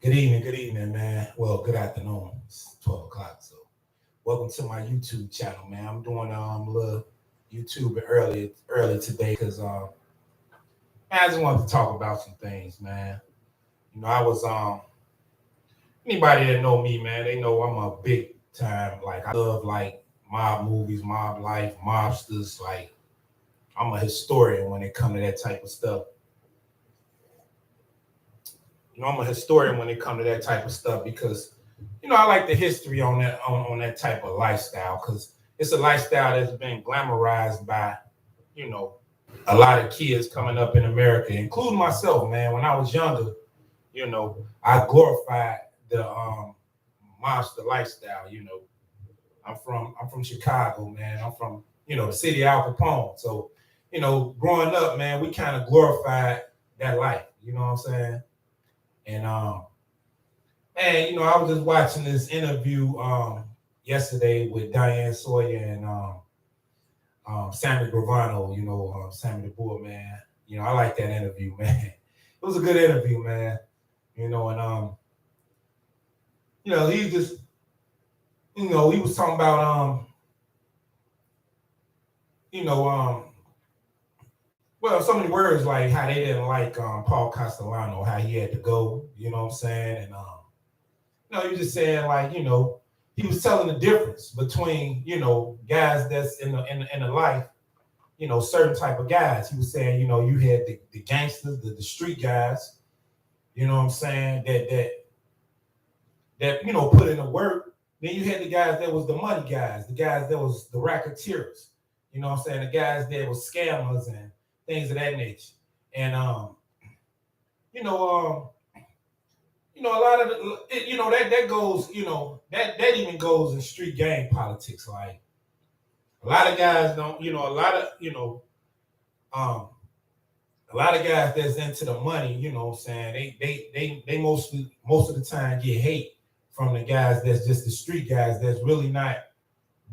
Good evening, man. Well, good afternoon. It's 12 o'clock. So welcome to my YouTube channel, man. I'm doing a little YouTube early today because I just wanted to talk about some things, man. I was anybody that know me, man, they know I'm a big time, like I love like mob movies, mob life, mobsters, like I'm a historian when it comes to that type of stuff. I'm a historian when it comes to that type of stuff because I like the history on that type of lifestyle because it's a lifestyle that's been glamorized by you know a lot of kids coming up in America, including myself, man. When I was younger, I glorified the monster lifestyle. I'm from Chicago, man. I'm from the city of Al Capone. So growing up, man, we kind of glorified that life. You know what I'm saying? And man, I was just watching this interview yesterday with Diane Sawyer and Sammy Gravano, Sammy the Bull, man. I like that interview, man. It was a good interview, man. And he just, he was talking about you know, well, so many words like how they didn't like Paul Castellano, how he had to go, you know what I'm saying? And he was just saying like, he was telling the difference between, guys that's in the life, certain type of guys. He was saying, you had the gangsters, the street guys, you know what I'm saying, that put in the work. Then you had the guys that was the money guys, the guys that was the racketeers, you know what I'm saying, the guys that was scammers and things of that nature. And you know, a lot of that goes, that even goes in street gang politics. Like a lot of guys don't, um, a lot of guys that's into the money, you know what I'm saying, they most of the time get hate from the guys that's just the street guys that's really not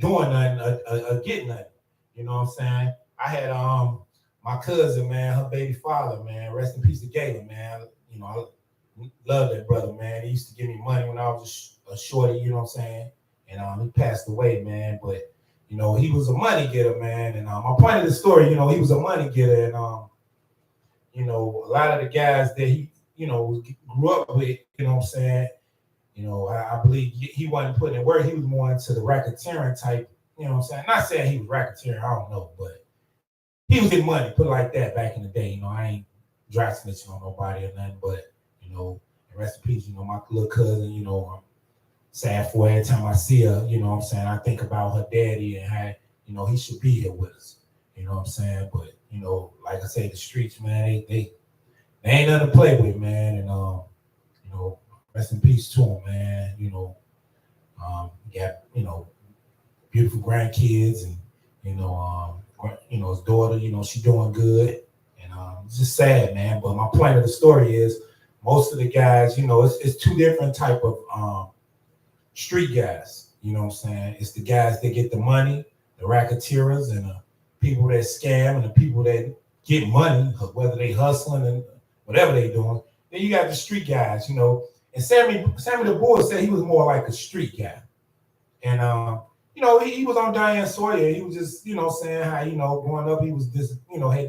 doing nothing or getting nothing. You know what I'm saying? I had my cousin, man, her baby father, man, rest in peace to Galen, man. I love that brother, man. He used to give me money when I was a shorty, you know what I'm saying? And he passed away, man. But he was a money getter, man. And my point of the story, he was a money getter, and a lot of the guys that he, grew up with, you know what I'm saying? I believe he wasn't putting in work. He was more into the racketeering type, you know what I'm saying? Not saying he was racketeering, I don't know, but he was getting money, put it like that back in the day. I ain't dry snitching on nobody or nothing, but, and rest in peace, my little cousin, I'm sad for every time I see her, you know what I'm saying? I think about her daddy and how, he should be here with us, you know what I'm saying? But, like I say, the streets, man, they ain't nothing to play with, man. And, rest in peace to him, man. Got, beautiful grandkids and, his daughter, she doing good. And it's just sad, man. But my point of the story is most of the guys, it's two different type of street guys. You know what I'm saying? It's the guys that get the money, the racketeers, and the people that scam, and the people that get money, whether they hustling and whatever they doing. Then you got the street guys, And Sammy the Bull said he was more like a street guy. And he was on Diane Sawyer. He was just, saying how, growing up he was had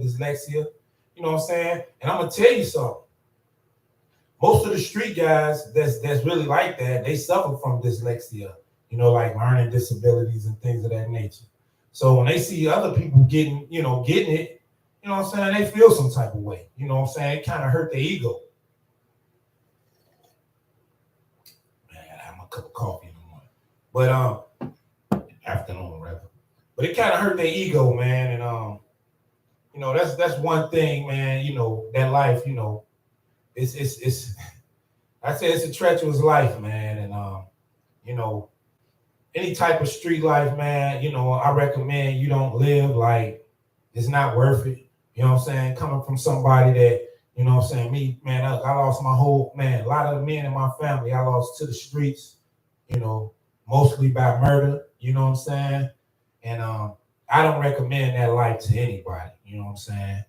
dyslexia, you know what I'm saying? And I'm gonna tell you something. Most of the street guys that's really like that, they suffer from dyslexia, like learning disabilities and things of that nature. So when they see other people getting it, you know what I'm saying, they feel some type of way. You know what I'm saying? It kind of hurt their ego. Man, I gotta have my cup of coffee in the morning. But afternoon rather. But it kind of hurt their ego, man. And that's one thing, man, that life, it's I say it's a treacherous life, man. And any type of street life, man, I recommend you don't live like it's not worth it. You know what I'm saying? Coming from somebody that, you know what I'm saying, me, man, I lost my whole, man, a lot of the men in my family I lost to the streets, mostly by murder, you know what I'm saying? And I don't recommend that life to anybody, you know what I'm saying?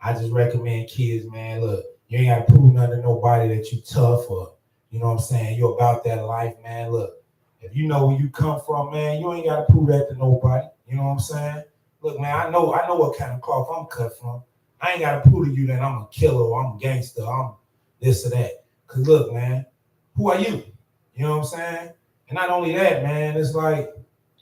I just recommend kids, man, look, you ain't got to prove nothing to nobody that you tough or, You know what I'm saying? You're about that life, man. Look, if you know where you come from, man, you ain't gotta prove that to nobody. You know what I'm saying? Look, man, I know what kind of cloth I'm cut from. I ain't gotta prove to you that I'm a killer or I'm a gangster, I'm this or that. Cause look, man, who are you? You know what I'm saying? And not only that, man, it's like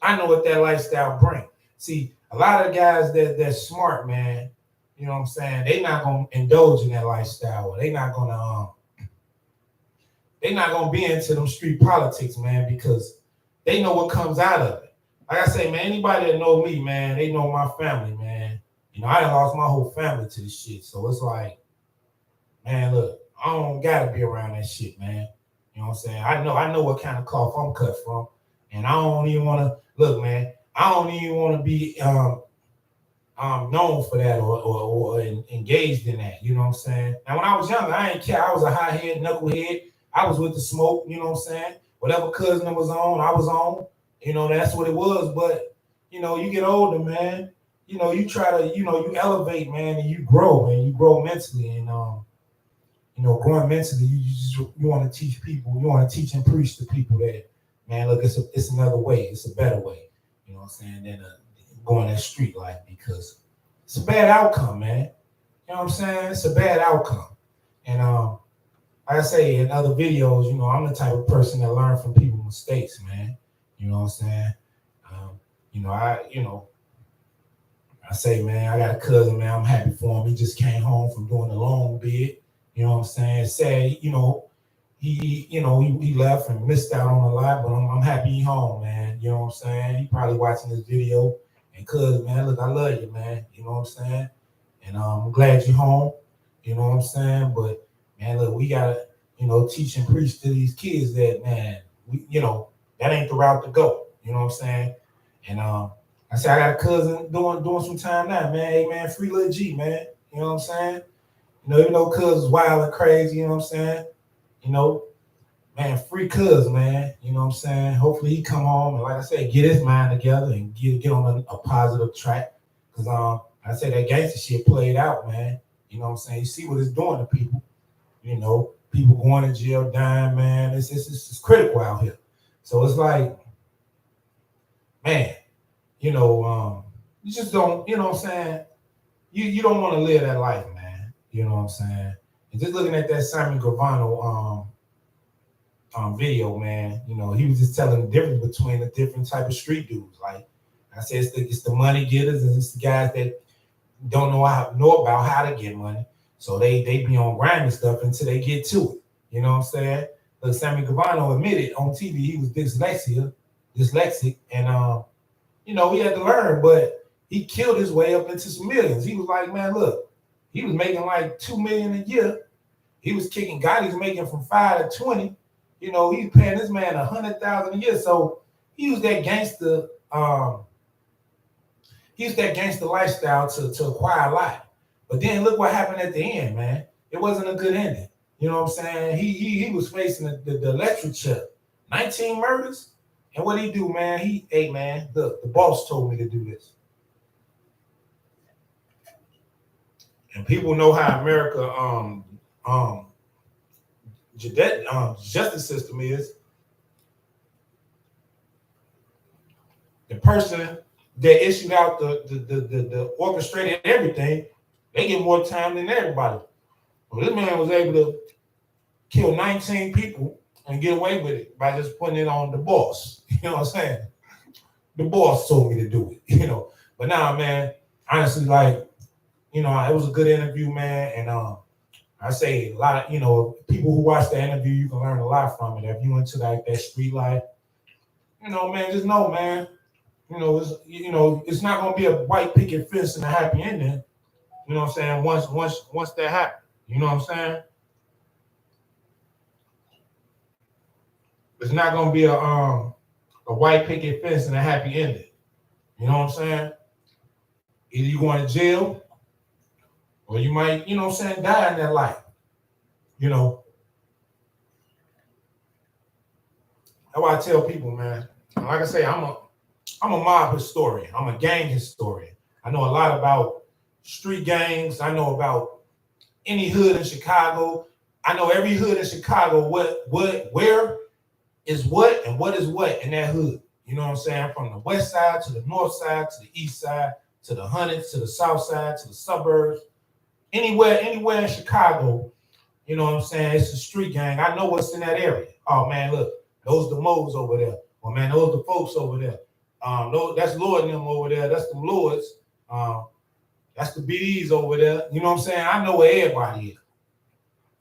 I know what that lifestyle brings. See, a lot of guys that's smart, man, you know what I'm saying? They not gonna indulge in that lifestyle. Or they not gonna be into them street politics, man, because they know what comes out of it. Like I say, man, anybody that know me, man, they know my family, man. You know, I done lost my whole family to this shit. So it's like, man, look, I don't gotta be around that shit, man. You know what I'm saying? I know what kind of cloth I'm cut from. And I don't even wanna look, man, I don't even want to be known for that or engaged in that. You know what I'm saying? Now, when I was younger, I ain't care. I was a high head, knucklehead. I was with the smoke. You know what I'm saying? Whatever cousin I was on. You know, that's what it was. But you know, you get older, man. You know, you try to, you know, you elevate, man, and you grow, and you grow mentally, and you know, growing mentally, you want to teach people, you want to teach and preach to people that, man, look, it's another way, it's a better way. You know what I'm saying? Than going that street life because it's a bad outcome, man. You know what I'm saying? It's a bad outcome. And like I say in other videos, you know, I'm the type of person that learn from people's mistakes, man. You know what I'm saying? You know, I say, man, I got a cousin, man. I'm happy for him. He just came home from doing a long bid. You know what I'm saying? Say, you know, he left and missed out on a lot, but I'm happy he home, man. You know what I'm saying? He probably watching this video. And cuz, man, look, I love you, man. You know what I'm saying? And I'm glad you're home. You know what I'm saying? But man, look, we gotta, you know, teach and preach to these kids that, man, you know, that ain't the route to go. You know what I'm saying? And I say I got a cousin doing some time now, man. Hey, man, free Lil G, man. You know what I'm saying? You know, even though cuz is wild and crazy, you know what I'm saying? You know, man, free cuz, man. You know what I'm saying? Hopefully he come home and, like I said, get his mind together and get on a positive track. Because I say that gangster shit played out, man. You know what I'm saying? You see what it's doing to people. You know, people going to jail, dying, man. It's critical out here. So it's like, man, you know, you just don't, you know what I'm saying? You don't want to live that life, man. You know what I'm saying? And just looking at that Simon Gravano video, man, you know, he was just telling the difference between the different type of street dudes. Like I said, it's the money getters and it's the guys that don't know about how to get money. So they be on grind and stuff until they get to it. You know what I'm saying? But Sammy Gravano admitted on TV he was dyslexic, and you know, he had to learn, but he killed his way up into some millions. He was like, man, look, he was making like $2 million a year. He was kicking Gotti's making from 5 to 20. You know, he's paying this man $100,000 a year. So he was that gangster. He used that gangster lifestyle to acquire a lot. But then look what happened at the end, man. It wasn't a good ending. You know what I'm saying? He was facing the electric chair. 19 murders. And what he do, man? Hey, man, look, the boss told me to do this. And people know how America justice system is. The person that issued out the orchestrated everything, they get more time than everybody. Well, this man was able to kill 19 people and get away with it by just putting it on the boss. You know what I'm saying? The boss told me to do it, you know. But now, man, honestly, like, you know, it was a good interview, man. And I say a lot of, you know, people who watch the interview, you can learn a lot from it. If you into like that street life, you know, man, just know, man, it's not gonna be a white picket fence and a happy ending. You know what I'm saying? Once that happens, you know what I'm saying? It's not gonna be a white picket fence and a happy ending. You know what I'm saying? Either you going to jail or you might, you know what I'm saying, die in that life. You know. That's why I tell people, man. Like I say, I'm a mob historian. I'm a gang historian. I know a lot about street gangs. I know about any hood in Chicago. I know every hood in Chicago, where is what and what is what in that hood. You know what I'm saying? From the west side to the north side to the east side to the hundreds to the south side to the suburbs. Anywhere in Chicago, you know what I'm saying? It's a street gang. I know what's in that area. Oh man, look, those the Moes over there. Well, man, those the folks over there. That's Lord and them over there. That's the Lords. That's the BDs over there. You know what I'm saying? I know where everybody is.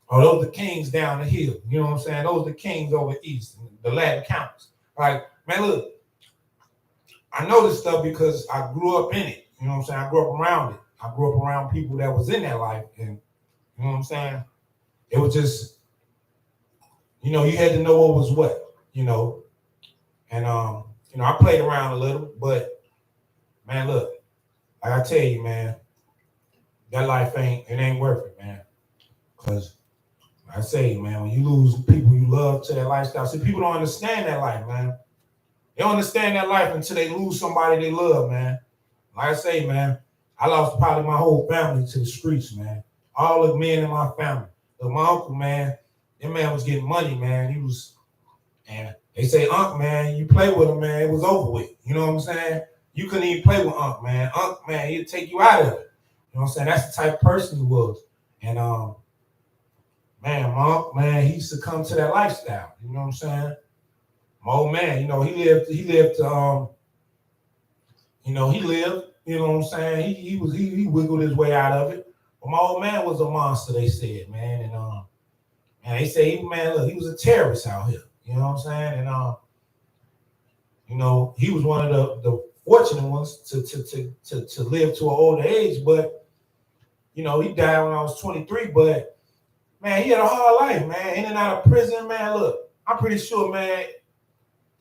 Oh, those the kings down the hill. You know what I'm saying? Those the kings over east, the Latin counties. Like, man, look, I know this stuff because I grew up in it. You know what I'm saying? I grew up around it. I grew up around people that was in that life. And you know what I'm saying? It was just, you know, you had to know what was what, you know. And you know, I played around a little, but man, look, like I tell you, man, that life ain't worth it, man. Cause I say, man, when you lose people you love to that lifestyle, see, people don't understand that life, man. They don't understand that life until they lose somebody they love, man. Like I say, man, I lost probably my whole family to the streets, man. All the men in my family. But my uncle, man, that man was getting money, man. He was, and they say, Unc, man, you play with him, man, it was over with. You know what I'm saying? You couldn't even play with Unc, man. Unc, man, he'd take you out of it. You know what I'm saying? That's the type of person he was. And man, my Unc, man, he succumbed to that lifestyle. You know what I'm saying? My old man, you know, he lived, you know, you know what I'm saying? He wiggled his way out of it. But my old man was a monster, they said, man. And they say, man, look, he was a terrorist out here. You know what I'm saying? And you know, he was one of the fortunate ones to live to an older age, but you know, he died when I was 23. But man, he had a hard life, man. In and out of prison, man. Look, I'm pretty sure, man,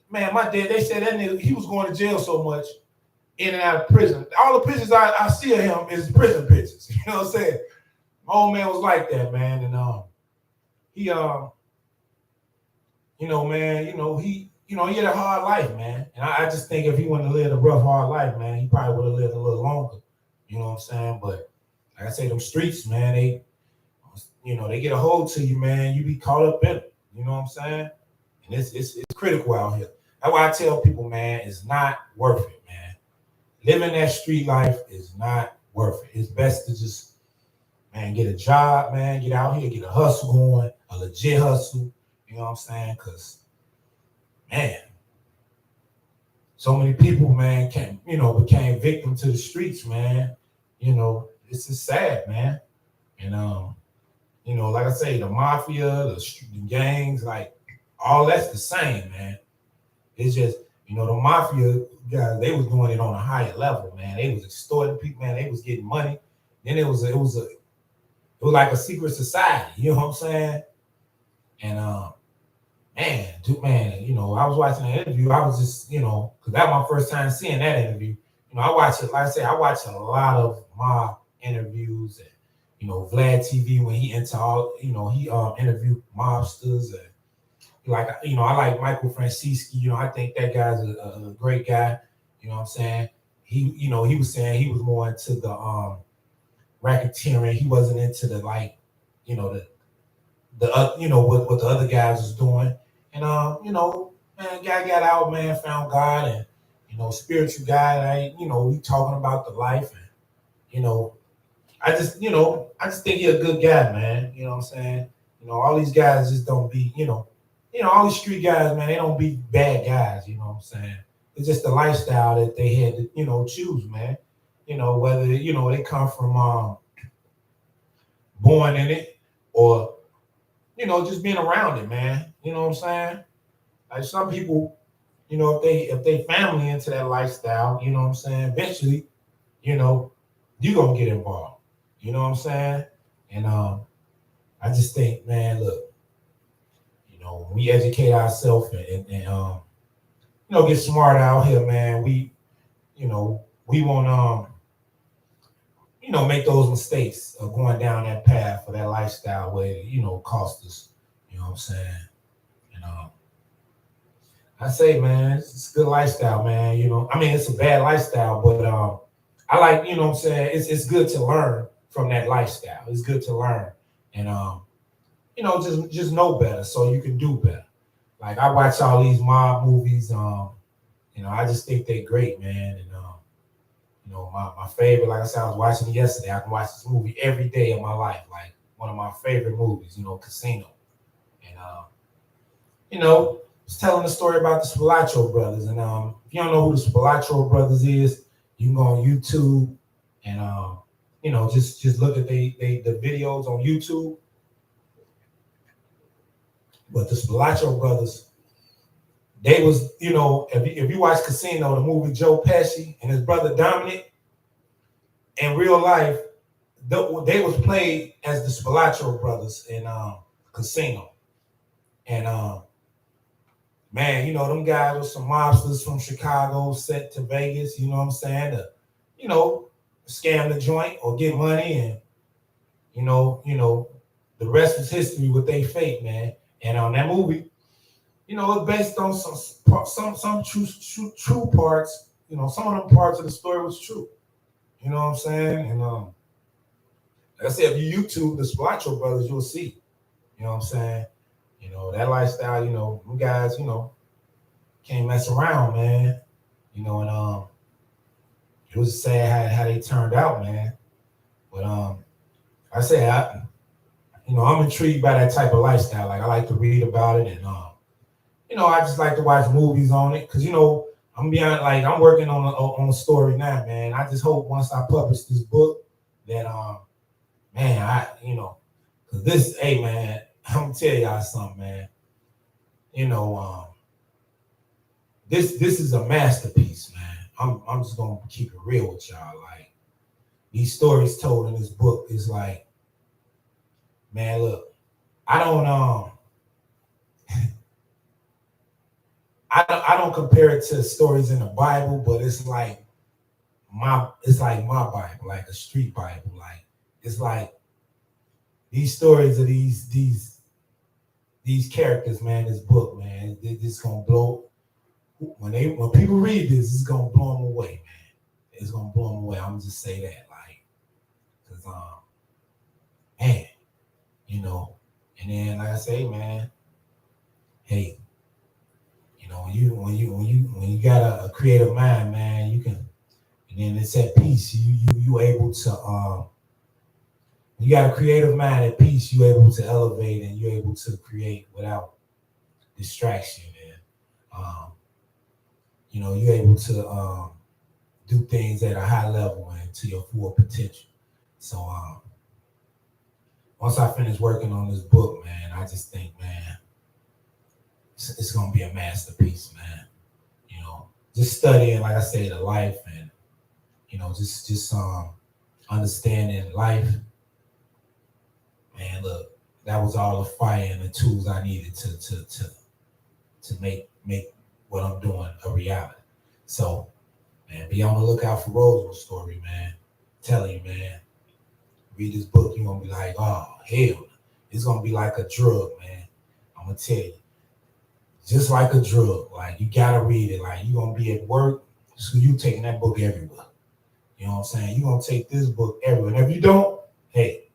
my dad, they said that nigga, he was going to jail so much in and out of prison. All the pictures I see of him is prison pictures. You know what I'm saying? My old man was like that, man. And he you know, man, he had a hard life, man. And I just think if he wouldn't have lived a rough, hard life, man, he probably would have lived a little longer. You know what I'm saying? But like I say, them streets, man, they get a hold to you, man. You be caught up in it. You know what I'm saying? And it's critical out here. That's why I tell people, man, it's not worth it, man. Living that street life is not worth it. It's best to just, man, get a job, man, get out here, get a hustle going, a legit hustle. You know what I'm saying? Because, man, so many people, man, became victim to the streets, man. You know, it's just sad, man. And, you know, like I say, the mafia, the gangs, like, all that's the same, man. It's just, you know, the mafia guys, they was doing it on a higher level, man. They was extorting people, man. They was getting money. Then it was like a secret society, you know what I'm saying? And man, you know, I was watching that interview. I was just, you know, because that was my first time seeing that interview. You know, I watch it, like I say, I watch a lot of mob interviews and, you know, Vlad TV when he into all, you know, he interviewed mobsters and like, you know, I like Michael Francisci. You know, I think that guy's a great guy. You know what I'm saying? He, you know, he was saying he was more into the racketeering. He wasn't into the, like, you know, you know, what the other guys was doing. And you know, man, guy got out, man, found God, and you know, spiritual guy. You know, we talking about the life, and you know, I just think he's a good guy, man. You know what I'm saying? You know, all these guys just don't be, you know, all these street guys, man, they don't be bad guys. You know what I'm saying? It's just the lifestyle that they had to, you know, choose, man. You know, whether, you know, they come from born in it or, you know, just being around it, man. You know what I'm saying? Like some people, you know, if they family into that lifestyle, you know what I'm saying? Eventually, you know, you gonna get involved. You know what I'm saying? And I just think, man, look, you know, when we educate ourselves and you know, get smart out here, man, we won't you know, make those mistakes of going down that path for that lifestyle where, you know, cost us. You know what I'm saying? And I say, man, it's a good lifestyle, man. You know, I mean, it's a bad lifestyle, but I like, you know what I'm saying? It's good to learn from that lifestyle. It's good to learn. And just know better so you can do better. Like I watch all these mob movies. I just think they're great, man. And my favorite, like I said, I was watching it yesterday. I can watch this movie every day of my life. Like one of my favorite movies, Casino. And it's telling the story about the Spilotro brothers. And if you don't know who the Spilotro brothers is, you can go on YouTube and just look at the videos on YouTube. But the Spilotro brothers, they was, if you watch Casino, the movie Joe Pesci and his brother Dominic, in real life, they was played as the Spilotro brothers in Casino. And man, them guys were some mobsters from Chicago sent to Vegas, you know what I'm saying? To, scam the joint or get money, and the rest is history with their fate, man. And on that movie, it's based on some true parts. Some of them parts of the story was true. You know what I'm saying? And like I said, if you YouTube the Spilotro brothers, you'll see. You know what I'm saying? That lifestyle, you guys, can't mess around, man. And it was sad how they turned out, man. But I say I'm intrigued by that type of lifestyle. Like I like to read about it, and I just like to watch movies on it because I'm beyond, like I'm working on a story now, man. I just hope once I publish this book that man, because this, hey man, I'm gonna tell y'all something, man. This is a masterpiece, man. I'm just gonna keep it real with y'all. Like these stories told in this book is like, man, look, I don't I don't compare it to stories in the Bible, but it's like my Bible, like a street Bible. Like it's like these stories of these characters, man. This book, man, it's gonna blow. When people read this, it's gonna blow them away, man. It's gonna blow them away. I'm just say that, like, cause man, and then like I say, man, hey, when you got a creative mind, man, you can, and then it's at peace. You able to you got a creative mind at peace. You able to elevate and you're able to create without distraction, and you're able to do things at a high level and to your full potential. So once I finish working on this book, man, I just think, man, it's gonna be a masterpiece, man. Just studying, like I say, the life, and just understanding life. Man, look, that was all the fire and the tools I needed to make what I'm doing a reality. So, man, be on the lookout for Rose's story, man. I'm telling you, man, read this book, you're gonna be like, oh hell, it's gonna be like a drug, man. I'm gonna tell you. Just like a drug, like you gotta read it. Like you're gonna be at work, so you taking that book everywhere. You know what I'm saying? You're gonna take this book everywhere. And if you don't, hey,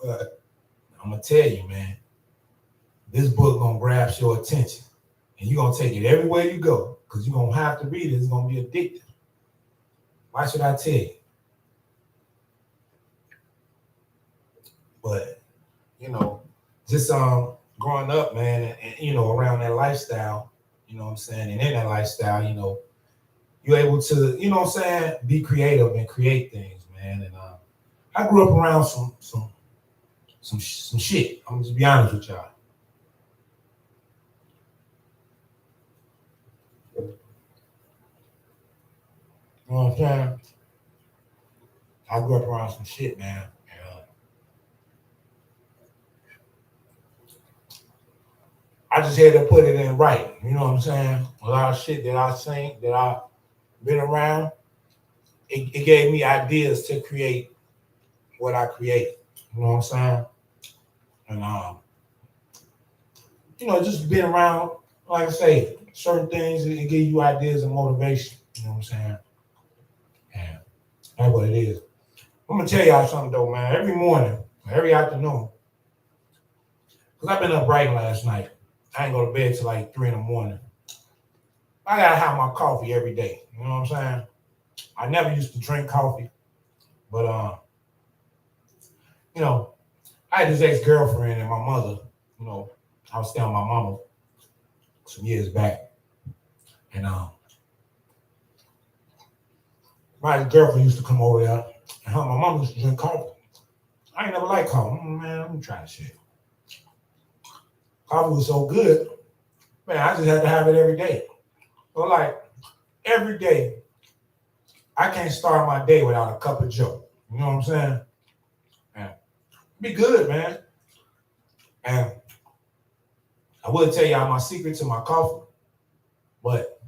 but I'm gonna tell you, man, this book gonna grab your attention, and you're gonna take it everywhere you go, because you're gonna have to read it. It's gonna be addictive. Why should I tell you? But just growing up, man, and around that lifestyle, you know what I'm saying, and in that lifestyle, you're able to, what I'm saying, be creative and create things, man. And I grew up around some shit. I'm gonna just be honest with y'all. You know what I'm saying? I grew up around some shit, man. I just had to put it in right. You know what I'm saying? A lot of shit that I seen, that I've been around, it gave me ideas to create what I create. You know what I'm saying? And just being around, like I say, certain things, it give you ideas and motivation. You know what I'm saying? And that's what it is. I'm gonna tell y'all something though, man. Every morning, every afternoon, I've been up writing last night. I ain't go to bed till like 3 in the morning. I gotta have my coffee every day. You know what I'm saying? I never used to drink coffee, but you know, I had this ex-girlfriend and my mother. You know, I was staying with my mama some years back, and my girlfriend used to come over there, and my mama used to drink coffee. I ain't never liked coffee. Man, let me try this shit. Coffee was so good, man. I just had to have it every day. So like every day, I can't start my day without a cup of Joe. You know what I'm saying? And be good, man. And I would tell y'all my secret to my coffee, but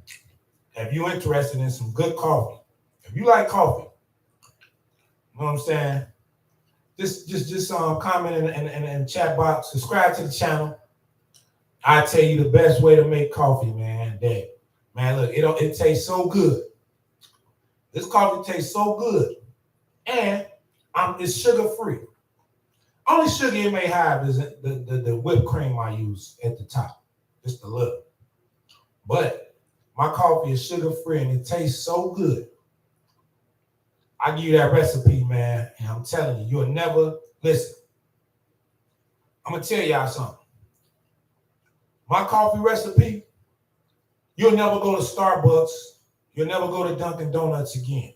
if you're interested in some good coffee, if you like coffee, you know what I'm saying? Just comment in the chat box, subscribe to the channel. I tell you the best way to make coffee, man. Man, look, it tastes so good. This coffee tastes so good, and it's sugar free. Only sugar it may have is the whipped cream I use at the top, just a little. But my coffee is sugar free and it tastes so good. I give you that recipe, man, and I'm telling you, you'll never listen. I'm gonna tell y'all something. My coffee recipe, you'll never go to Starbucks. You'll never go to Dunkin' Donuts again.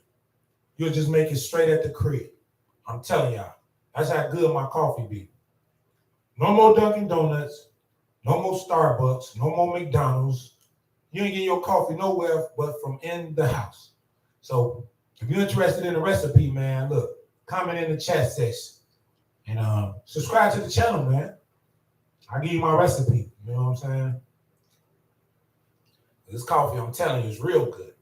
You'll just make it straight at the crib. I'm telling y'all, that's how good my coffee be. No more Dunkin' Donuts, no more Starbucks, no more McDonald's. You ain't getting your coffee nowhere but from in the house. So if you're interested in the recipe, man, look, comment in the chat section and subscribe to the channel, man. I'll give you my recipe. You know what I'm saying? This coffee, I'm telling you, is real good.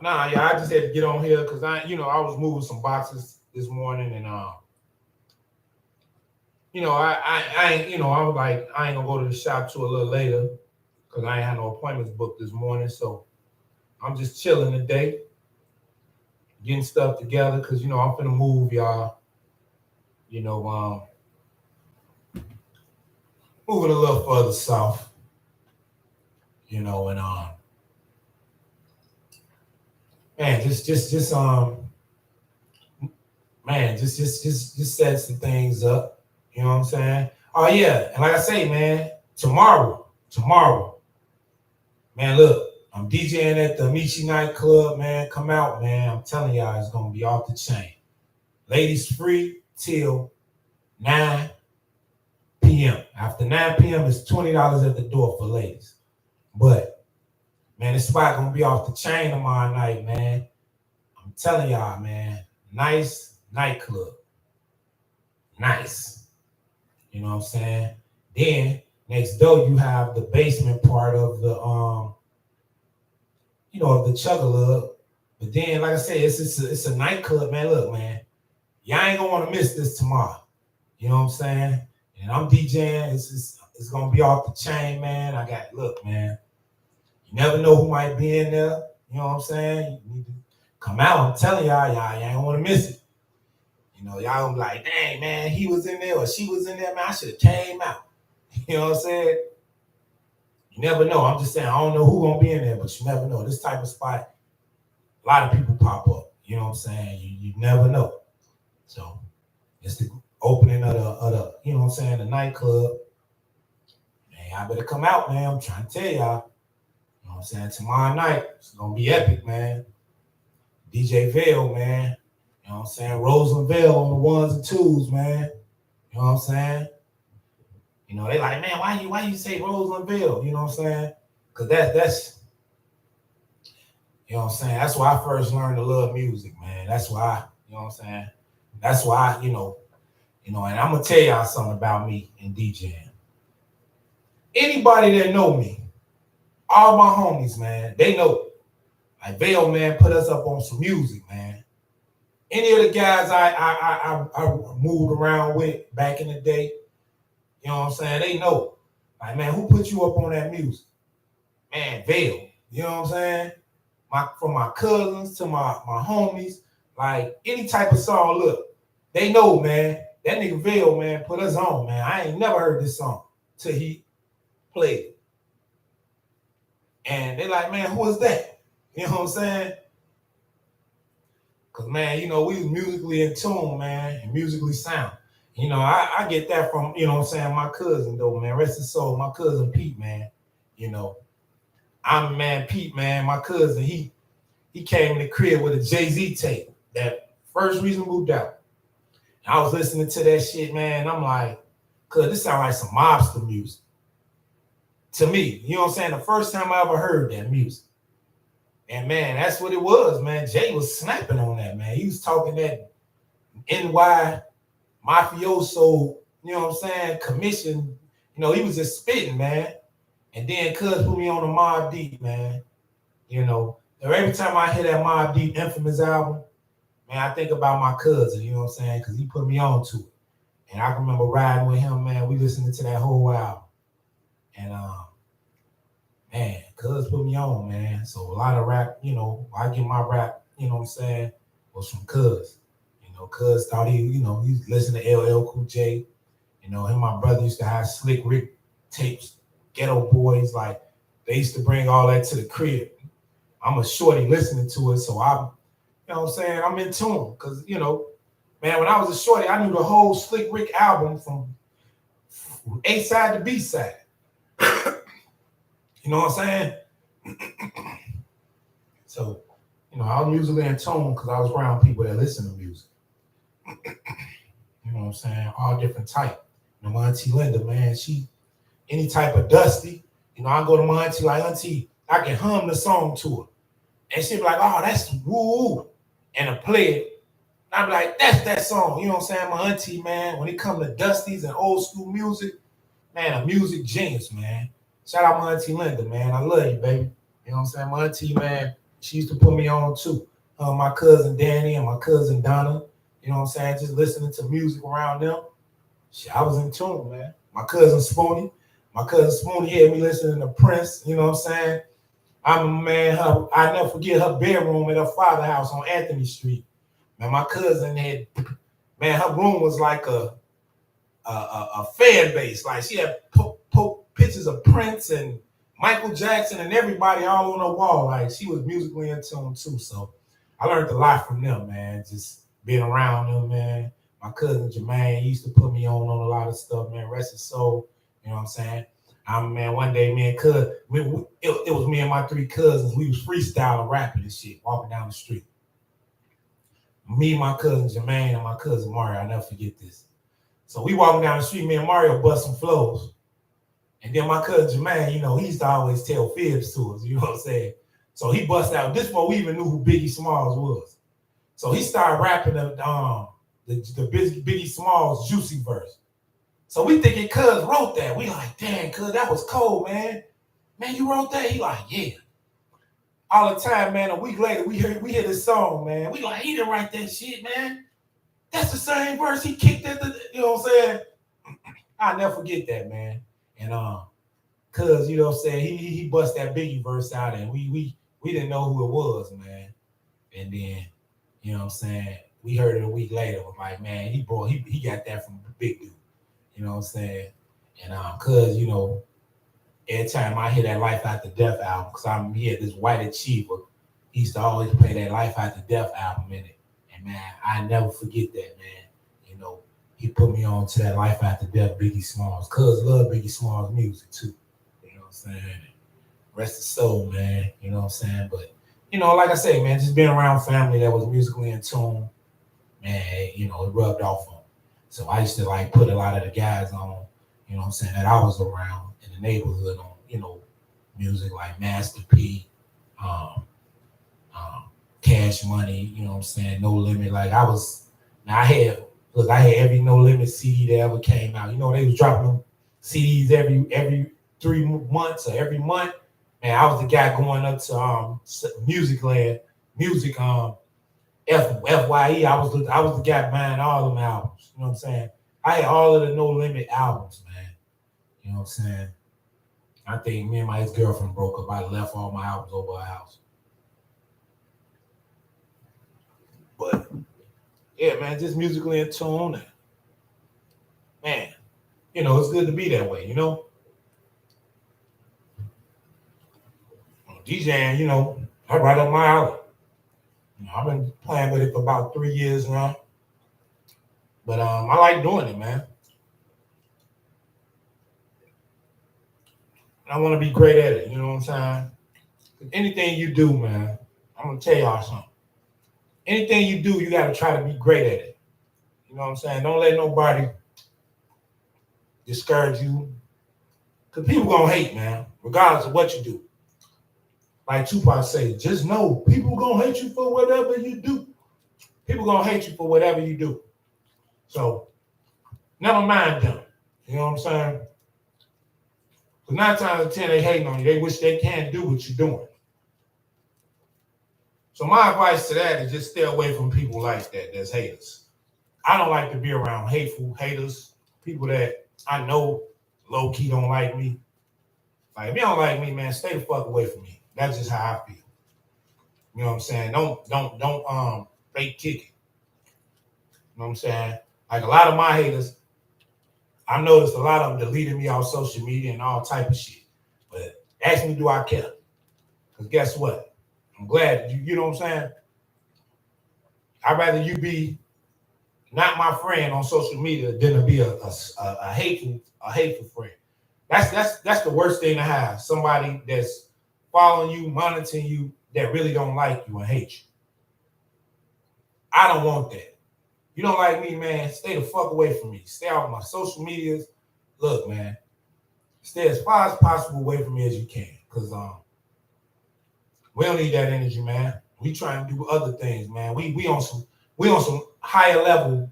Nah, yeah, I just had to get on here because I was moving some boxes this morning, and I was like, I ain't gonna go to the shop till a little later because I ain't had no appointments booked this morning. So I'm just chilling today, getting stuff together because I'm finna move, y'all. Moving a little further south, and man, just set some things up. You know what I'm saying? Oh yeah, and like I say, man, tomorrow, man, look, I'm DJing at the Amici nightclub, man. Come out, man. I'm telling y'all, it's gonna be off the chain. Ladies free till 9 p.m. After 9 p.m., it's $20 at the door for ladies. But man, this spot gonna be off the chain tomorrow night, man. I'm telling y'all, man, nice nightclub. Nice. You know what I'm saying? Then next door you have the basement part of the of the Chuggalug. But then, like I said, it's a nightclub, man. Look, man, y'all ain't gonna want to miss this tomorrow. You know what I'm saying? And I'm DJing. It's gonna be off the chain, man. Look, man. You never know who might be in there. You know what I'm saying? You need to come out. I'm telling y'all ain't gonna want to miss it. Y'all gonna be like, dang, man, he was in there or she was in there, man. I should have came out. You know what I'm saying? You never know. I'm just saying, I don't know who gonna be in there, but you never know. This type of spot, a lot of people pop up. You know what I'm saying? You never know. So it's the opening of the you know what I'm saying, the nightclub. Man, y'all better come out, man. I'm trying to tell y'all. You know what I'm saying? Tomorrow night, it's gonna be epic, man. DJ Vale, man. You know what I'm saying? Roseland Vale on the ones and twos, man. You know what I'm saying? They like, man, why you say Roseland Vale? You know what I'm saying? Because that's you know what I'm saying? That's why I first learned to love music, man. That's why, you know what I'm saying? That's why, and I'm gonna tell y'all something about me and DJing. Anybody that know me, all my homies, man, they know. Like Vale, man, put us up on some music, man. Any of the guys I moved around with back in the day, you know what I'm saying? They know. Like, man, who put you up on that music? Man, Vale. You know what I'm saying? From my cousins to my homies, like any type of song, look, they know, man. That nigga Vail, man, put us on, man. I ain't never heard this song till he played it. And they like, man, who is that? You know what I'm saying? Cause man, we was musically in tune, man, and musically sound. I get that from, what I'm saying, my cousin though, man. Rest his soul, my cousin Pete, man. I'm man, Pete, man, my cousin, he came in the crib with a Jay-Z tape. That first reason moved out. I was listening to that shit, man. I'm like, cuz this sound like some mobster music. To me, you know what I'm saying? The first time I ever heard that music. And man, that's what it was, man. Jay was snapping on that, man. He was talking that NY mafioso, you know what I'm saying, commission. He was just spitting, man. And then cuz put me on the Mobb Deep, man. Every time I hear that Mobb Deep Infamous album, man, I think about my cousin, you know what I'm saying? Because he put me on to it. And I can remember riding with him, man. We listening to that whole album. And, man, cuz put me on, man. So a lot of rap, I get my rap, you know what I'm saying, was from cuz. Cuz thought he listened to LL Cool J. Him and my brother used to have Slick Rick tapes, Ghetto Boys. Like, they used to bring all that to the crib. I'm a shorty listening to it, so I'm, you know what I'm saying, I'm in tune. Because, man, when I was a shorty, I knew the whole Slick Rick album from A side to B side. You know what I'm saying? So, I was musically in tune because I was around people that listen to music. You know what I'm saying? All different type. My auntie Linda, man, she, any type of dusty, I go to my auntie like, auntie, I can hum the song to her. And she'd be like, oh, that's woo. And I play it. And I'm like, that's that song. You know what I'm saying? My auntie, man, when it comes to dusties and old school music, man, a music genius, man. Shout out my auntie Linda, man. I love you, baby. You know what I'm saying? My auntie, man, she used to put me on too. My cousin Danny and my cousin Donna, you know what I'm saying? Just listening to music around them. Shit, I was in tune, man. My cousin Spoonie had me listening to Prince, you know what I'm saying? I never forget her bedroom at her father's house on Anthony Street. Man, my cousin had, man, her room was like a fan base. Like, she had pictures of Prince and Michael Jackson and everybody all on the wall. Like, she was musically in tune too. So I learned a lot from them, man. Just being around them, man. My cousin Jermaine used to put me on a lot of stuff, man. Rest his soul. You know what I'm saying? Man, one day, me and cuz, it was me and my three cousins. We was freestyling, rapping and shit, walking down the street. Me, my cousin Jermaine, and my cousin Mario. I'll never forget this. So we walking down the street, me and Mario bust some flows. And then my cousin Jermaine, he used to always tell fibs to us, you know what I'm saying? So he bust out, this before we even knew who Biggie Smalls was. So he started rapping the Biggie Smalls Juicy verse. So we thinking cuz wrote that. We like, damn, cuz that was cold, man. Man, you wrote that? He like, yeah. All the time, man, a week later, we hear this song, man. We like, he didn't write that shit, man. That's the same verse he kicked at the, you know what I'm saying? I'll never forget that, man. And cuz, you know what I'm saying, he bust that Biggie verse out and we didn't know who it was, man. And then, you know what I'm saying, we heard it a week later. I'm like, man, he got that from the big dude. You know what I'm saying? And cuz, every time I hear that Life After Death album, because he had this White Achiever, he used to always play that Life After Death album in it. And man, I never forget that, man. He put me on to that Life After Death Biggie Smalls. Cuz love Biggie Smalls music too. You know what I'm saying? Rest his soul, man. You know what I'm saying? But, like I say, man, just being around family that was musically in tune, man, it rubbed off on me. So I used to like put a lot of the guys on, you know what I'm saying, that I was around in the neighborhood on, music like Master P, Cash Money, you know what I'm saying, No Limit. Like I had every No Limit CD that ever came out. They was dropping them CDs every 3 months or every month. Man, I was the guy going up to Musicland, FYE. I was the guy buying all them albums. You know what I'm saying? I had all of the No Limit albums, man. You know what I'm saying? I think me and my ex-girlfriend broke up. I left all my albums over her house. But yeah, man, just musically in tune. man, it's good to be that way, DJing, that's right up my alley. I've been playing with it for about 3 years now. But I like doing it, man. I want to be great at it, you know what I'm saying? Anything you do, man, I'm gonna tell y'all something. Anything you do, you gotta try to be great at it. You know what I'm saying? Don't let nobody discourage you. Cause people gonna hate, man, regardless of what you do. Like Tupac say, just know people gonna hate you for whatever you do. People gonna hate you for whatever you do. So never mind them. You know what I'm saying? Because 9 times out of 10 they hating on you. They wish they can't do what you're doing. So my advice to that is just stay away from people like that. That's haters. I don't like to be around hateful haters, people that I know low key don't like me. Like if you don't like me, man, stay the fuck away from me. That's just how I feel. You know what I'm saying? Don't fake kick it. You know what I'm saying? Like a lot of my haters, I noticed a lot of them deleted me off social media and all type of shit. But ask me, do I care? Because guess what? I'm glad you know what I'm saying? I'd rather you be not my friend on social media than to be a hateful friend. That's the worst thing to have. Somebody that's following you, monitoring you, that really don't like you and hate you. I don't want that. You don't like me, man, stay the fuck away from me. Stay off my social medias. Look, man, stay as far as possible away from me as you can. Because we don't need that energy, man. We trying to do other things, man. We on some higher level,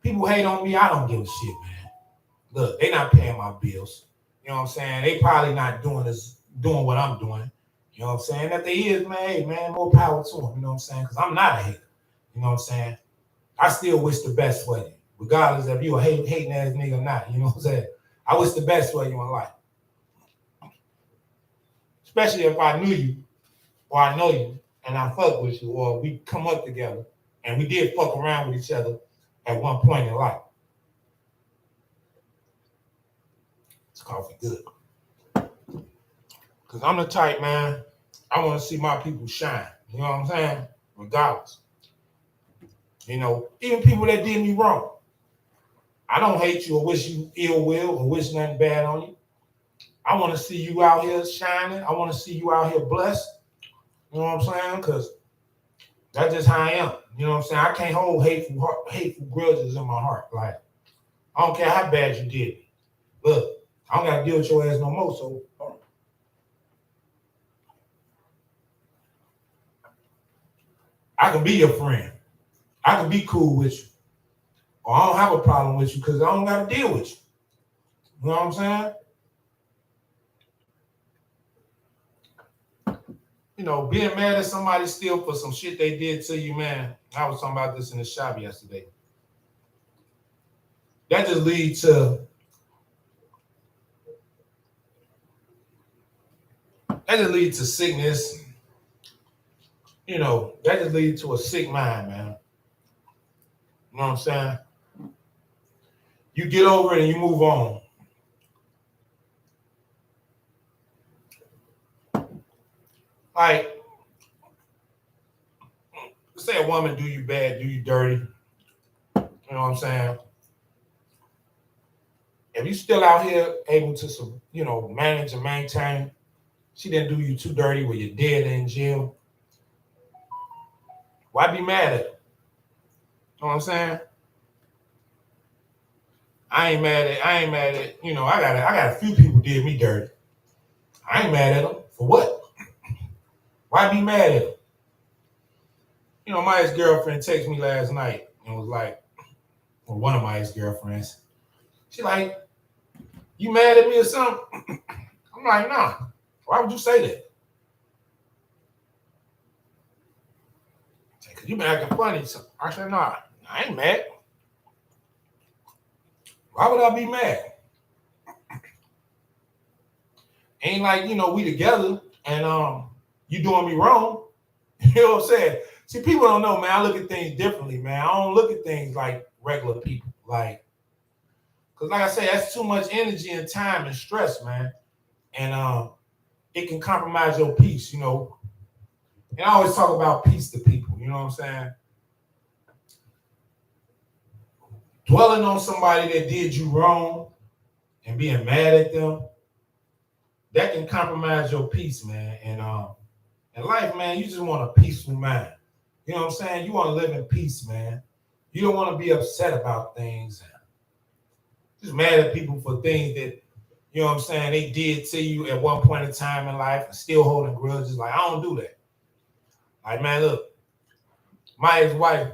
people hate on me. I don't give a shit, man. Look, they not paying my bills. You know what I'm saying? They probably not doing what I'm doing. You know what I'm saying? If they is, man, hey, man, more power to them. You know what I'm saying? Because I'm not a hater. You know what I'm saying? I still wish the best for you, regardless if you a hating ass nigga or not. You know what I'm saying? I wish the best for you in life. Especially if I knew you or I know you and I fuck with you or we come up together and we did fuck around with each other at one point in life. It's coffee good. Because I'm the type, man, I want to see my people shine. You know what I'm saying? Regardless. Even people that did me wrong. I don't hate you or wish you ill will or wish nothing bad on you. I want to see you out here shining. I want to see you out here blessed. You know what I'm saying? Because that's just how I am. You know what I'm saying? I can't hold hateful grudges in my heart. Like, I don't care how bad you did. Look, I don't got to deal with your ass no more. So, I can be your friend. I can be cool with you. Or I don't have a problem with you because I don't got to deal with you. You know what I'm saying? Being mad at somebody still for some shit they did to you, man. I was talking about this in the shop yesterday. That just leads to sickness. That just leads to a sick mind, man. You know what I'm saying? You get over it and you move on. Like, say a woman do you bad, do you dirty. You know what I'm saying? If you still out here able to, manage and maintain, she didn't do you too dirty where you're dead in jail. Why be mad at her? You know what I'm saying? I ain't mad at, I got a few people did me dirty. I ain't mad at them. For what? Why be mad at them? My ex-girlfriend texted me last night and was like, or one of my ex-girlfriends, she like, you mad at me or something? I'm like, nah. Why would you say that? Because you been acting funny. So I said, nah, I ain't mad. Why would I be mad? Ain't like, we together and you doing me wrong. You know what I'm saying? See, people don't know, man. I look at things differently, man. I don't look at things like regular people. Like, because like I said, that's too much energy and time and stress, man. And it can compromise your peace, you know. And I always talk about peace to people, you know what I'm saying? Dwelling on somebody that did you wrong and being mad at them, that can compromise your peace, man. And in life, man, you just want a peaceful mind. You know what I'm saying? You want to live in peace, man. You don't want to be upset about things. Just mad at people for things that, you know what I'm saying, they did to you at one point in time in life and still holding grudges. Like, I don't do that. Like, man, look, my ex-wife,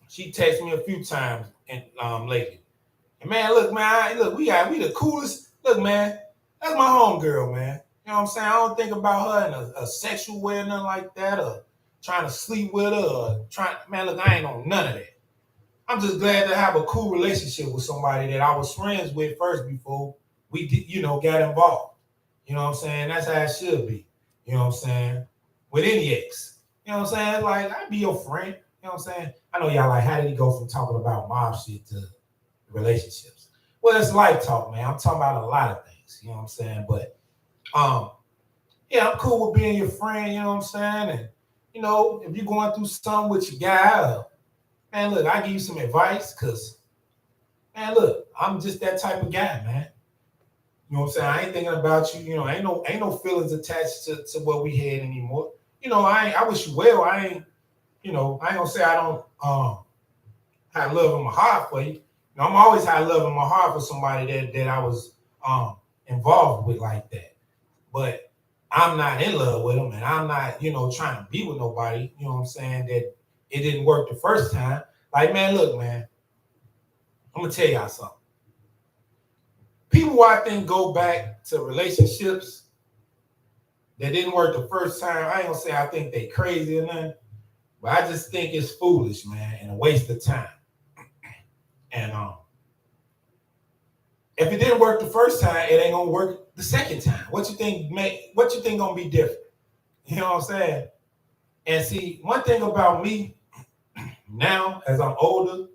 she texted me a few times and lately. And man, look, man, we the coolest. Look, man, that's my homegirl, man. You know what I'm saying? I don't think about her in a sexual way or nothing like that, or trying to sleep with her, or man, look, I ain't on none of that. I'm just glad to have a cool relationship with somebody that I was friends with first before we did, got involved. You know what I'm saying? That's how it should be. You know what I'm saying? With any ex. You know what I'm saying? Like, I'd be your friend. You know what I'm saying? I know y'all like, how did he go from talking about mob shit to relationships? Well, it's life talk, man. I'm talking about a lot of things. You know what I'm saying? But yeah, I'm cool with being your friend, you know what I'm saying? And, if you're going through something with your guy, man, look, I give you some advice because, man, look, I'm just that type of guy, man. You know what I'm saying? I ain't thinking about you. Ain't no feelings attached to what we had anymore. I wish you well. I ain't gonna say I don't have love in my heart for you. I'm always have love in my heart for somebody that I was involved with like that. But I'm not in love with them, and I'm not, trying to be with nobody. You know what I'm saying? That it didn't work the first time. Like, man, look, man, I'm gonna tell y'all something. People, I think, go back to relationships that didn't work the first time. I ain't gonna say I think they crazy or nothing, but I just think it's foolish, man, and a waste of time. And if it didn't work the first time, it ain't gonna work the second time. What you think gonna be different? You know what I'm saying? And see, one thing about me now, as I'm older,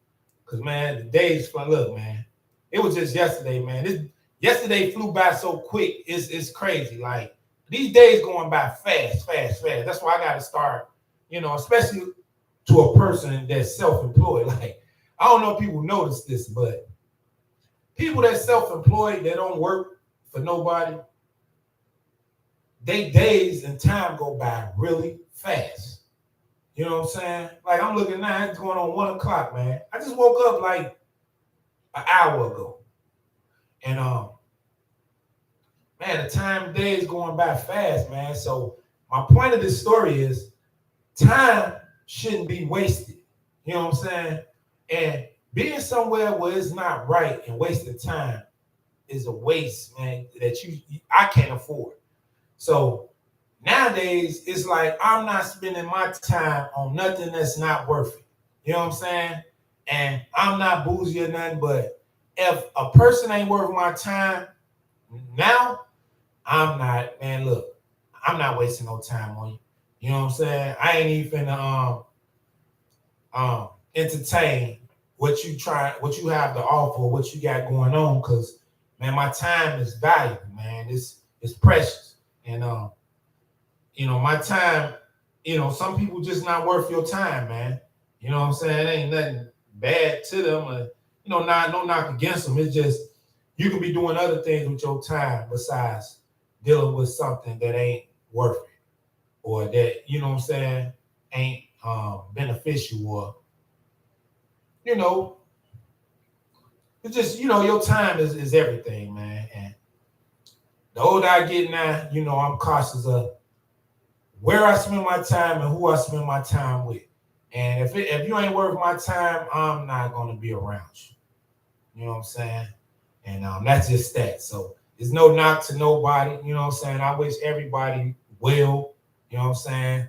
because man, the days fly. Look, man, it was just yesterday, man. Yesterday flew by so quick. It's crazy. Like, these days going by fast. That's why I got to start, especially to a person that's self-employed. Like, I don't know if people notice this, but people that's self-employed, they don't work for nobody, they days and time go by really fast. You know what I'm saying? Like, I'm looking now, it's going on 1 o'clock, man. I just woke up like an hour ago. And man, the time days going by fast, man. So my point of this story is time shouldn't be wasted. You know what I'm saying? And being somewhere where it's not right and wasting time is a waste, man, that I can't afford. So nowadays, it's like I'm not spending my time on nothing that's not worth it. You know what I'm saying? And I'm not bougie or nothing, but if a person ain't worth my time now, I'm not, man, look, I'm not wasting no time on you. You know what I'm saying? I ain't even entertain what you have to offer, what you got going on, because, man, my time is valuable, man. It's precious. And my time, some people just not worth your time, man. You know what I'm saying? It ain't nothing bad to them, or, no knock against them. It's just you can be doing other things with your time besides dealing with something that ain't worth it, or that, you know what I'm saying, ain't beneficial, or, it's just, your time is everything, man. And the older I get now, I'm cautious of where I spend my time and who I spend my time with. And if you ain't worth my time, I'm not going to be around you. You know what I'm saying? And that's just that. So there's no knock to nobody. You know what I'm saying? I wish everybody well. You know what I'm saying?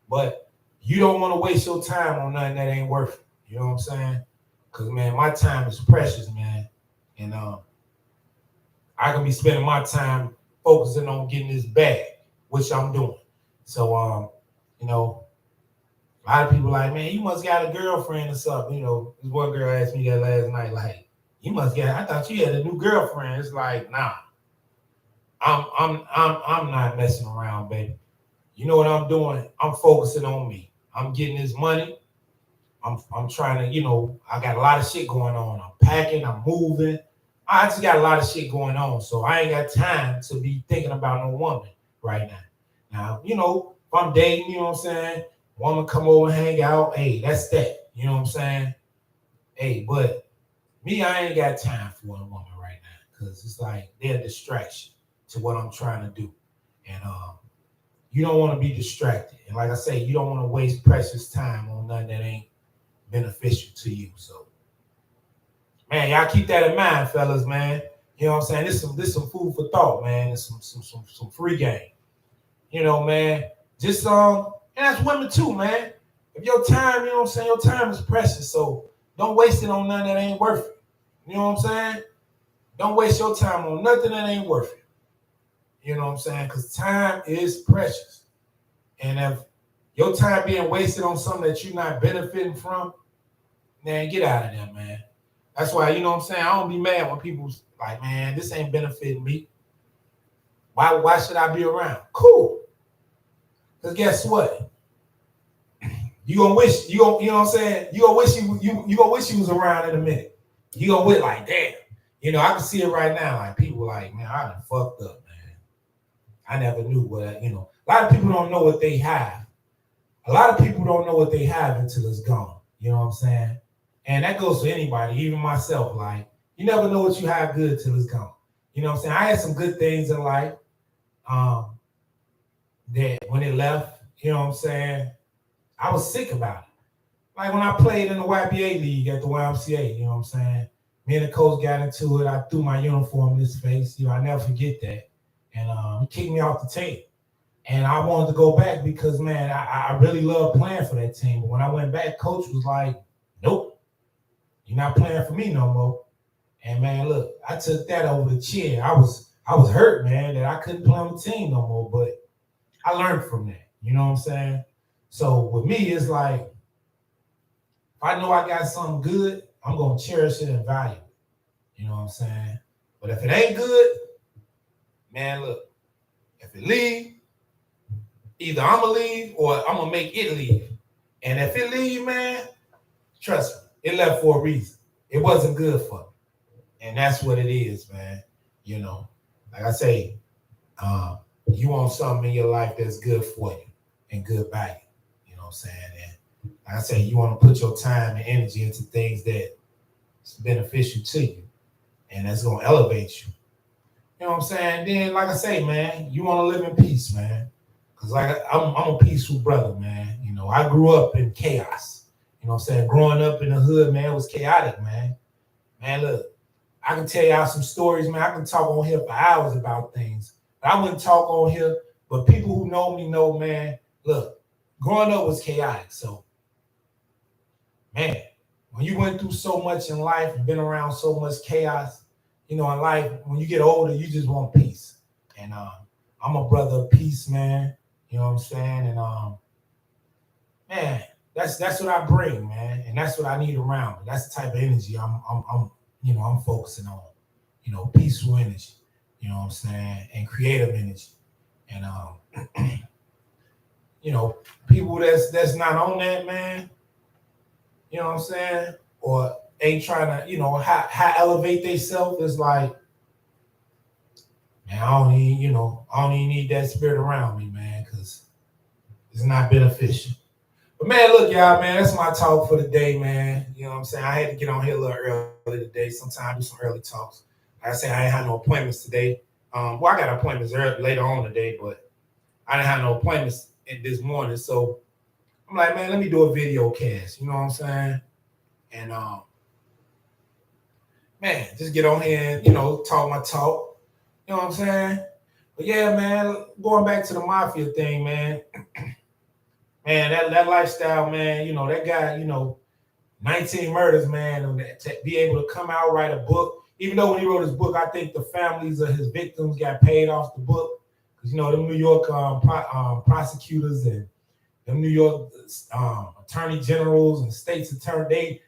But you don't want to waste your time on nothing that ain't worth it. You know what I'm saying? Because, man, my time is precious, man. And I can be spending my time focusing on getting this bag, which I'm doing. So, A lot of people like, man, you must got a girlfriend or something. You know, this one girl asked me that last night, like, you must get. I thought you had a new girlfriend. It's like, nah, I'm not messing around, baby. You know what I'm doing? I'm focusing on me. I'm getting this money. I'm trying to, you know, I got a lot of shit going on. I'm packing, I'm moving. I just got a lot of shit going on. So I ain't got time to be thinking about no woman right now. Now, you know, if I'm dating, you know what I'm saying? Woman come over and hang out, hey, that's that. You know what I'm saying? Hey, but me, I ain't got time for a woman right now because it's like they're a distraction to what I'm trying to do. And you don't want to be distracted. And like I say, you don't want to waste precious time on nothing that ain't beneficial to you. So, man, y'all keep that in mind, fellas, man. You know what I'm saying? This some food for thought, man. It's some free game. You know, man. Just and that's women too, man. If your time, you know what I'm saying, your time is precious. So don't waste it on nothing that ain't worth it. You know what I'm saying? Don't waste your time on nothing that ain't worth it. You know what I'm saying? Because time is precious. And if your time being wasted on something that you're not benefiting from, man, get out of there, man. That's why, you know what I'm saying? I don't be mad when people's like, man, this ain't benefiting me. Why should I be around? Cool. Because guess what? You gonna wish you know what I'm saying? You gonna wish you gonna wish you was around in a minute. You gonna wish like, damn. You know, I can see it right now. Like people like, man, I done fucked up, man. I never knew what, you know. A lot of people don't know what they have. A lot of people don't know what they have until it's gone. You know what I'm saying? And that goes for anybody, even myself. Like, you never know what you have good till it's gone. You know what I'm saying? I had some good things in life that when it left, you know what I'm saying, I was sick about it. Like when I played in the YBA league at the YMCA, you know what I'm saying? Me and the coach got into it. I threw my uniform in his face. You know, I never forget that. And he kicked me off the team. And I wanted to go back because, man, I really loved playing for that team. But when I went back, coach was like, nope, you're not playing for me no more. And, man, look, I took that over the chin. I was hurt, man, that I couldn't play on the team no more. But I learned from that. You know what I'm saying? So with me, it's like, if I know I got something good, I'm going to cherish it and value it. You know what I'm saying? But if it ain't good, man, look, if it leave, either I'm going to leave or I'm going to make it leave. And if it leave, man, trust me, it left for a reason. It wasn't good for me. And that's what it is, man. You know, like I say, you want something in your life that's good for you and good value. You know what I'm saying? And like I say, you want to put your time and energy into things that's beneficial to you and that's going to elevate you. You know what I'm saying? Then, like I say, man, you want to live in peace, man. Because like I'm a peaceful brother, man. You know, I grew up in chaos. You know what I'm saying? Growing up in the hood, man, it was chaotic, man. Man, look, I can tell y'all some stories, man. I can talk on here for hours about things. But I wouldn't talk on here, but people who know me know, man, look, growing up was chaotic. So, man, when you went through so much in life and been around so much chaos, you know, in life, when you get older, you just want peace. And I'm a brother of peace, man. You know what I'm saying? And man, that's what I bring, man. And that's what I need around me. That's the type of energy I'm focusing on. You know, peaceful energy. You know what I'm saying? And creative energy. And you know, people that's not on that, man, you know what I'm saying? Or ain't trying to, you know, how elevate themselves is like, man, I don't even need that spirit around me, man, because it's not beneficial. But man, look, y'all, man, that's my talk for the day, man. You know what I'm saying? I had to get on here a little early today. Sometimes I do some early talks. Like I say, I ain't had no appointments today. Well, I got appointments later on today, but I didn't have no appointments this morning. So I'm like, man, let me do a video cast. You know what I'm saying? And man, just get on here and, you know, talk my talk. You know what I'm saying? But yeah, man, going back to the mafia thing, man. Man, that lifestyle, man, you know, that guy, you know, 19 murders, man, and to be able to come out, write a book. Even though when he wrote his book, I think the families of his victims got paid off the book. Because, you know, the New York prosecutors and them New York attorney generals and states attorney,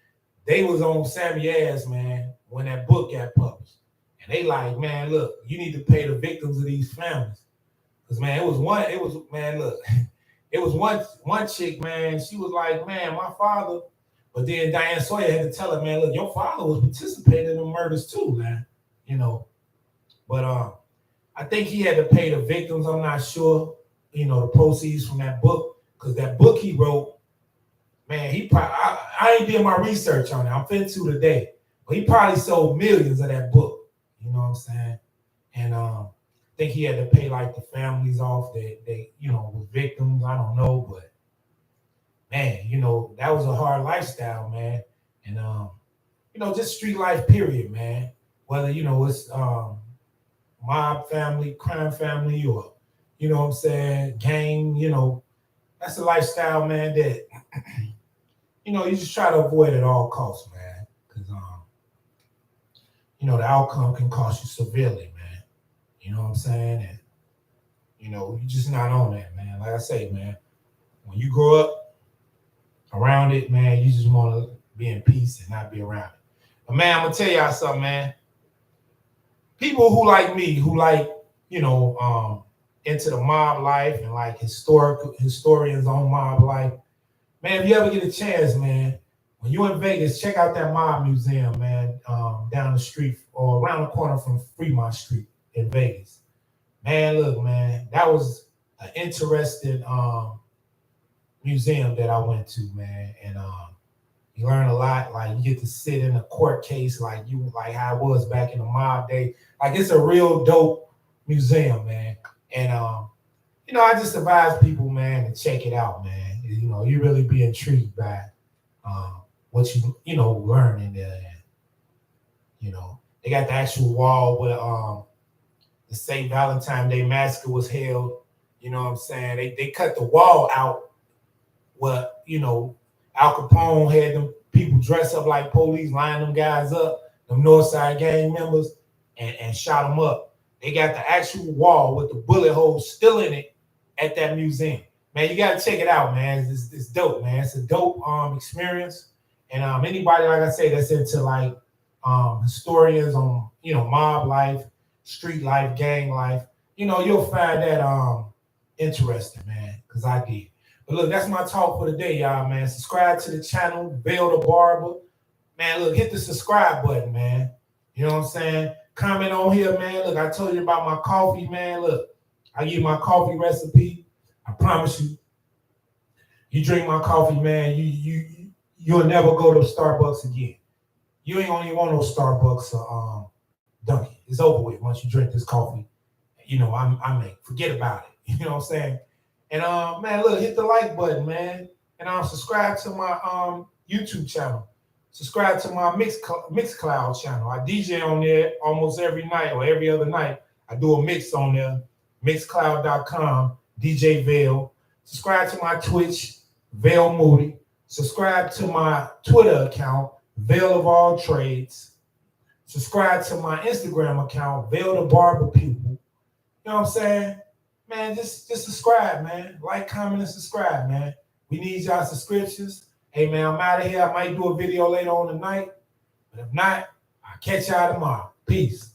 they was on Sammy ass, man, when that book got published. And they like, man, look, you need to pay the victims of these families. Cause man, it was one chick, man, she was like, man, my father, but then Diane Sawyer had to tell her, man, look, your father was participating in the murders too, man. You know. But I think he had to pay the victims. I'm not sure, the proceeds from that book. Because that book he wrote, man, I ain't did my research on it. I'm finna to today. But he probably sold millions of that book. You know what I'm saying? And I think he had to pay like the families off that they was victims. I don't know, but man, that was a hard lifestyle, man. And just street life, period, man. Whether it's mob family, crime family, or what I'm saying, gang, that's a lifestyle, man, that you just try to avoid at all costs, man. Because the outcome can cost you severely, man. You know what I'm saying? And you're just not on that, man. Like I say, man, when you grow up around it, man, you just want to be in peace and not be around it. But man, I'm gonna tell y'all something, man. People who like me, who like, into the mob life and like historians on mob life, man, if you ever get a chance, man, when you're in Vegas, check out that mob museum, man, down the street or around the corner from Fremont Street in Vegas. Man, look, man, that was an interesting museum that I went to, man, and you learn a lot. Like you get to sit in a court case, like how it was back in the mob day. Like it's a real dope museum, man. And I just advise people, man, to check it out, man. You really be intrigued by what you learn in there. And, they got the actual wall where the St. Valentine's Day Massacre was held. You know what I'm saying? They cut the wall out where, Al Capone had them people dress up like police, line them guys up, them Northside gang members, and shot them up. They got the actual wall with the bullet holes still in it at that museum. Man, you got to check it out, man. It's dope, man. It's a dope experience. And anybody, like I say, that's into like historians on, mob life, street life, gang life, you'll find that interesting, man, because I did. But look, that's my talk for today, y'all, man. Subscribe to the channel, Bill the Barber. Man, look, hit the subscribe button, man. You know what I'm saying? Comment on here, man. Look, I told you about my coffee, man. Look, I give you my coffee recipe. I promise you, you drink my coffee, man, you'll never go to Starbucks again. You ain't gonna want no Starbucks or Dunkin'. It's over with once you drink this coffee. I make. Forget about it. You know what I'm saying? And man, look, hit the like button, man. And subscribe to my YouTube channel. Subscribe to my Mixcloud channel. I DJ on there almost every night or every other night. I do a mix on there. Mixcloud.com, DJ Vale. Subscribe to my Twitch, Vale Moody. Subscribe to my Twitter account, Vale of All Trades. Subscribe to my Instagram account, Vale the Barber Pupil. You know what I'm saying? Man, just subscribe, man. Like, comment, and subscribe, man. We need y'all subscriptions. Hey, man, I'm out of here. I might do a video later on tonight. But if not, I'll catch y'all tomorrow. Peace.